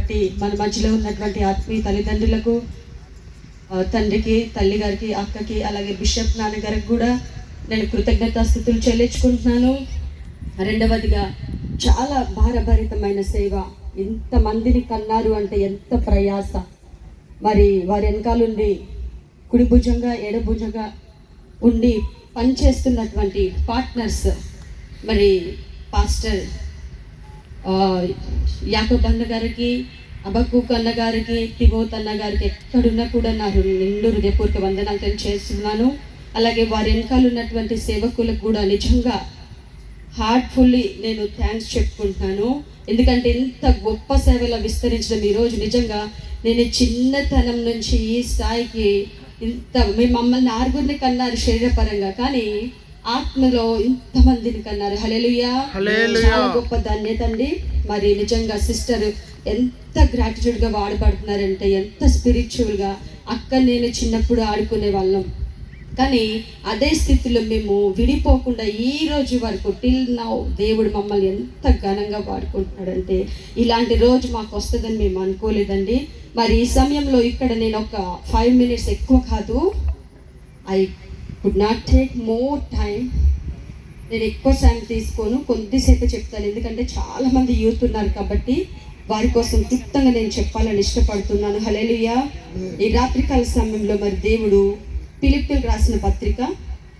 బట్టి మన మధ్యలో ఉన్నటువంటి ఆత్మీయ తల్లిదండ్రులకు, తండ్రికి, తల్లి గారికి, అక్కకి, అలాగే బిషప్ నాన్నగారికి కూడా నేను కృతజ్ఞతాస్థుతులు చెల్లించుకుంటున్నాను. రెండవదిగా చాలా భారభరితమైన సేవ, ఎంతమందిని కన్నారు అంటే ఎంత ప్రయాస. మరి వారి వెనకాలండి కుడి భుజంగా ఎడభుజంగా ఉండి పనిచేస్తున్నటువంటి పార్ట్నర్స్, మరి పాస్టర్ యాకోబ్ అన్న గారికి, అబక్కూక్ అన్న గారికి, తిమోత్ అన్న గారికి ఎక్కడున్నా కూడా నా నిండు హృదయపూర్వక వందనాలు తెలియజేస్తున్నాను. అలాగే వారి వెనకాల ఉన్నటువంటి సేవకులకు కూడా నిజంగా హార్ట్ఫుల్లీ నేను థ్యాంక్స్ చెప్పుకుంటున్నాను. ఎందుకంటే ఇంత గొప్ప సేవలో విస్తరించడం ఈరోజు నిజంగా నేను చిన్నతనం నుంచి ఈ స్థాయికి మీ మమ్మల్ని 6 కన్నారు శరీరపరంగా, కానీ ఆత్మలో ఇంతమందిని కన్నారు. హల్లెలూయా, చాలా గొప్ప ధన్యత అండి. మరి నిజంగా సిస్టర్ ఎంత గ్రాటిట్యూడ్గా వాడబడుతున్నారంటే, ఎంత స్పిరిచువల్గా. అక్క నేను చిన్నప్పుడు ఆడుకునే వాళ్ళం, కానీ అదే స్థితిలో మేము విడిపోకుండా ఈ రోజు వరకు టిల్ నౌ దేవుడు మమ్మల్ని ఎంత ఘనంగా వాడుకుంటున్నాడంటే, ఇలాంటి రోజు మాకు వస్తుందని మేము అనుకోలేదండి. మరి ఈ సమయంలో ఇక్కడ నేను ఒక 5 minutes ఎక్కువ కాదు, I could not take more time. నేను ఎక్కువ టైం తీసుకోను, కొద్దిసేపు చెప్తాను. ఎందుకంటే చాలామంది యూత్ ఉన్నారు కాబట్టి వారి కోసం క్లుప్తంగా నేను చెప్పాలని ఇష్టపడుతున్నాను. హల్లెలూయా. ఈ రాత్రికాల సమయంలో మరి దేవుడు ఫిలిప్పీయులకు రాసిన పత్రిక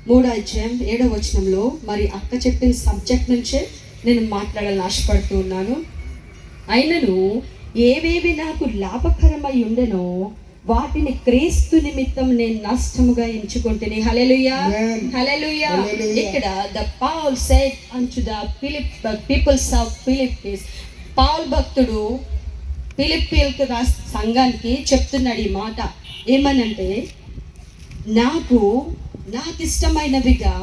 3వ అధ్యాయం 7వ వచనంలో మరి అక్క చెప్పిన సబ్జెక్ట్ నుంచే నేను మాట్లాడాలని ఆశపడుతూ ఉన్నాను. అయినను ఏవేవి నాకు లాభకరమై ఉండెనో వాటిని క్రీస్తు నిమిత్తం నేను నష్టముగా ఎంచుకుంటేనే. Hallelujah, hallelujah. ఇక్కడ ద పౌల్ సెడ్ అంటు the peoples of Philippians, Paul భక్తుడు ఫిలిప్పీయులకు రాసిన సంఘానికి చెప్తున్నాడు ఈ మాట. ఏమనంటే, నాకు ఇష్టమైనవిగా